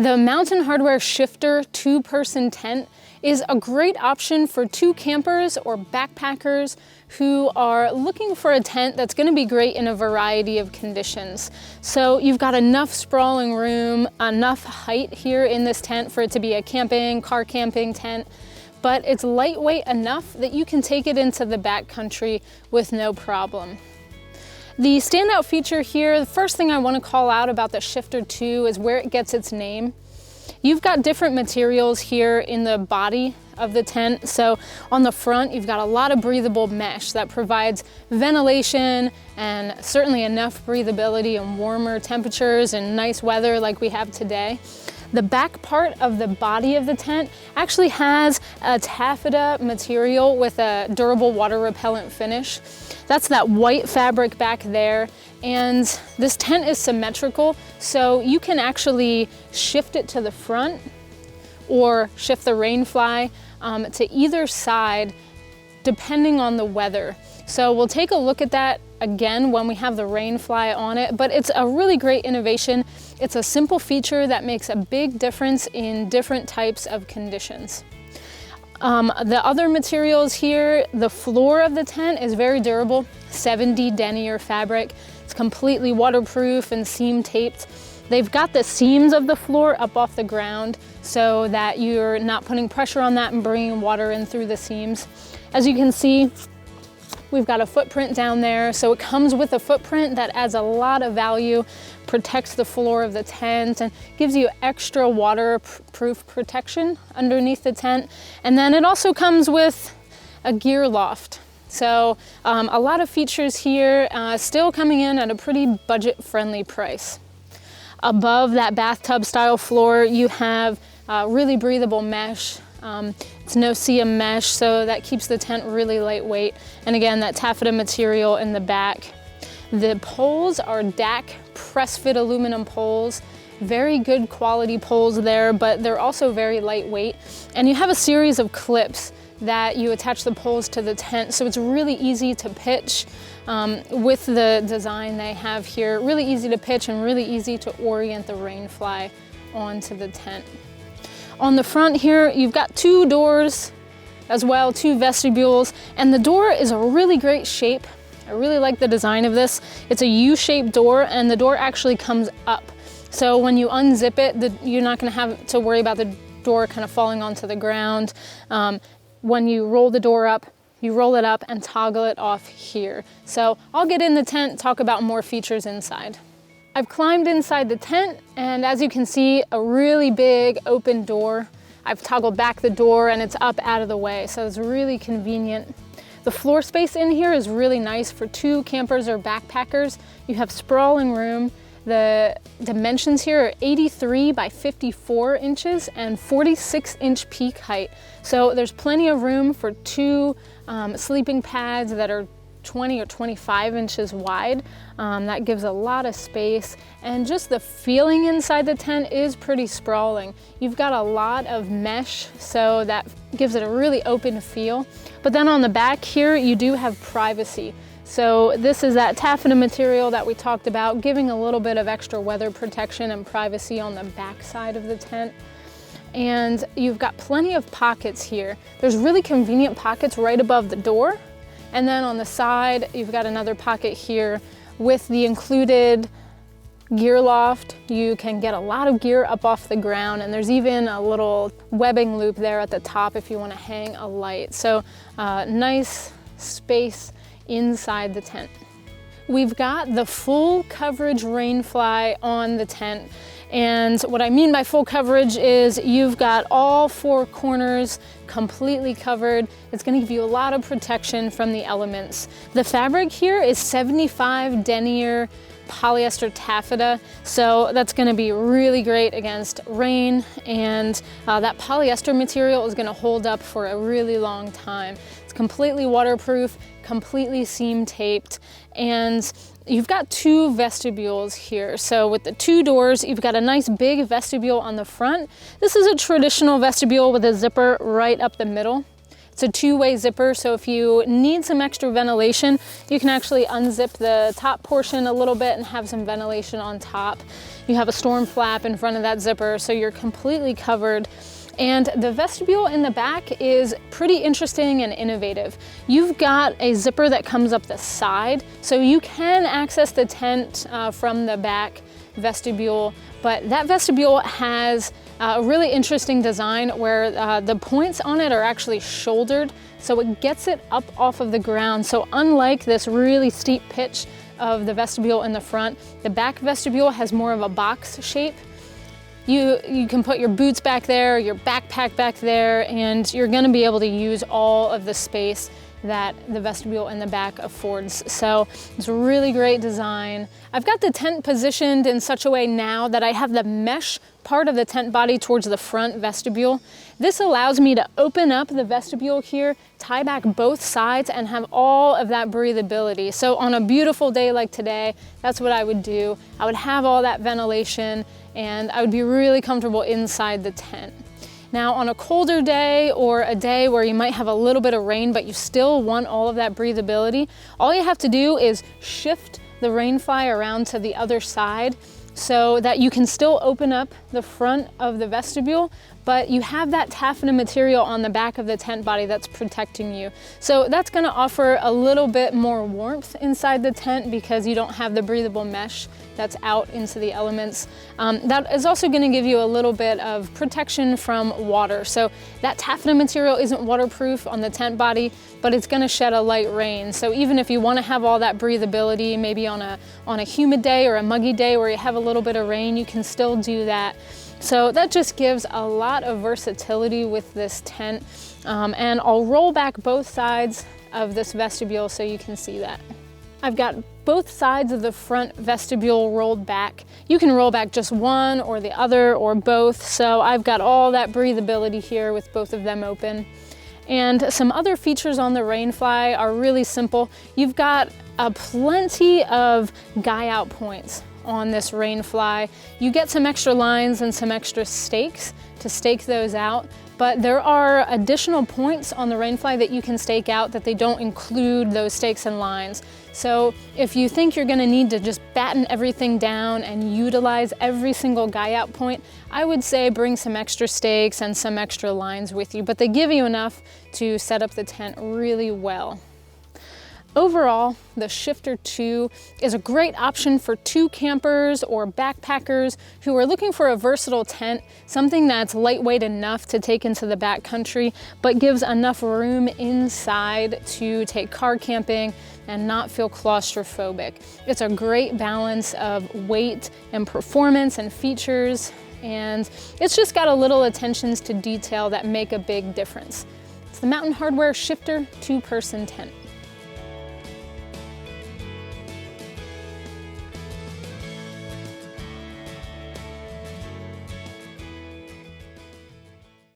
The Mountain Hardwear Shifter 2-person tent is a great option for 2 campers or backpackers who are looking for a tent that's going to be great in a variety of conditions. So you've got enough sprawling room, enough height here in this tent for it to be a camping, car camping tent, but it's lightweight enough that you can take it into the backcountry with no problem. The standout feature here, the first thing I want to call out about the Shifter 2 is where it gets its name. You've got different materials here in the body of the tent. So on the front, you've got a lot of breathable mesh that provides ventilation and certainly enough breathability in warmer temperatures and nice weather like we have today. The back part of the body of the tent actually has a taffeta material with a durable water repellent finish. That's that white fabric back there. And this tent is symmetrical, so you can actually shift it to the front or shift the rainfly to either side depending on the weather. So we'll take a look at that again when we have the rainfly on it, but it's a really great innovation. It's a simple feature that makes a big difference in different types of conditions. The other materials here, the floor of the tent is very durable, 70 denier fabric. It's completely waterproof and seam taped. They've got the seams of the floor up off the ground so that you're not putting pressure on that and bringing water in through the seams. As you can see, we've got a footprint down there, so it comes with a footprint that adds a lot of value, protects the floor of the tent, and gives you extra waterproof protection underneath the tent. And then it also comes with a gear loft. So a lot of features here, still coming in at a pretty budget-friendly price. Above that bathtub style floor, you have really breathable mesh. It's no-see-um mesh, so that keeps the tent really lightweight. And again, that taffeta material in the back. The poles are DAC press-fit aluminum poles. Very good quality poles there, but they're also very lightweight. And you have a series of clips that you attach the poles to the tent, so it's really easy to pitch with the design they have here. Really easy to pitch and really easy to orient the rainfly onto the tent. On the front here, you've got 2 doors as well, 2 vestibules, and the door is a really great shape. I really like the design of this. It's a U-shaped door, and the door actually comes up. So when you unzip it, you're not gonna have to worry about the door kind of falling onto the ground. When you roll the door up, you roll it up and toggle it off here. So I'll get in the tent, talk about more features inside. I've climbed inside the tent, and as you can see, a really big open door. I've toggled back the door and it's up out of the way, so it's really convenient. The floor space in here is really nice for 2 campers or backpackers. You have sprawling room. The dimensions here are 83 by 54 inches and 46-inch peak height. So there's plenty of room for 2 sleeping pads that are 20 or 25 inches wide. That gives a lot of space, and just the feeling inside the tent is pretty sprawling. You've got a lot of mesh, so that gives it a really open feel. But then on the back here, you do have privacy. So this is that taffeta material that we talked about, giving a little bit of extra weather protection and privacy on the back side of the tent. And you've got plenty of pockets here. There's really convenient pockets right above the door. And then on the side, you've got another pocket here. With the included gear loft, you can get a lot of gear up off the ground, and there's even a little webbing loop there at the top if you want to hang a light. So nice space inside the tent. We've got the full coverage rainfly on the tent. And what I mean by full coverage is you've got all 4 corners completely covered. It's going to give you a lot of protection from the elements. The fabric here is 75 denier polyester taffeta, so that's going to be really great against rain, and that polyester material is going to hold up for a really long time. It's completely waterproof, completely seam taped, and you've got 2 vestibules here. So with the 2 doors, you've got a nice big vestibule on the front. This is a traditional vestibule with a zipper right up the middle. It's It's a two-way zipper, so if you need some extra ventilation, you can actually unzip the top portion a little bit and have some ventilation on top. You have a storm flap in front of that zipper, so you're completely covered. And the vestibule in the back is pretty interesting and innovative. You've got a zipper that comes up the side, so you can access the tent from the back vestibule, but that vestibule has a really interesting design where the points on it are actually shouldered, so it gets it up off of the ground. So unlike this really steep pitch of the vestibule in the front, the back vestibule has more of a box shape. You can put your boots back there, your backpack back there, and you're gonna be able to use all of the space that the vestibule in the back affords. So it's a really great design. I've got the tent positioned in such a way now that I have the mesh part of the tent body towards the front vestibule. This allows me to open up the vestibule here, tie back both sides, and have all of that breathability. So on a beautiful day like today, that's what I would do. I would have all that ventilation, and I would be really comfortable inside the tent. Now on a colder day or a day where you might have a little bit of rain but you still want all of that breathability, all you have to do is shift the rain fly around to the other side so that you can still open up the front of the vestibule, but you have that taffeta material on the back of the tent body that's protecting you. So that's gonna offer a little bit more warmth inside the tent because you don't have the breathable mesh that's out into the elements. That is also gonna give you a little bit of protection from water. So that taffeta material isn't waterproof on the tent body, but it's gonna shed a light rain. So even if you wanna have all that breathability, maybe on a humid day or a muggy day where you have a little bit of rain, you can still do that. So that just gives a lot of versatility with this tent. And I'll roll back both sides of this vestibule so you can see that. I've got both sides of the front vestibule rolled back. You can roll back just one or the other or both. So I've got all that breathability here with both of them open. And some other features on the Rainfly are really simple. You've got plenty of guy out points on this Rainfly. You get some extra lines and some extra stakes to stake those out, but there are additional points on the Rainfly that you can stake out that they don't include those stakes and lines. So if you think you're gonna need to just batten everything down and utilize every single guy out point, I would say bring some extra stakes and some extra lines with you, but they give you enough to set up the tent really well. Overall, the Shifter 2 is a great option for two campers or backpackers who are looking for a versatile tent, something that's lightweight enough to take into the backcountry, but gives enough room inside to take car camping and not feel claustrophobic. It's a great balance of weight and performance and features, and it's just got a little attentions to detail that make a big difference. It's the Mountain Hardwear Shifter 2-person tent.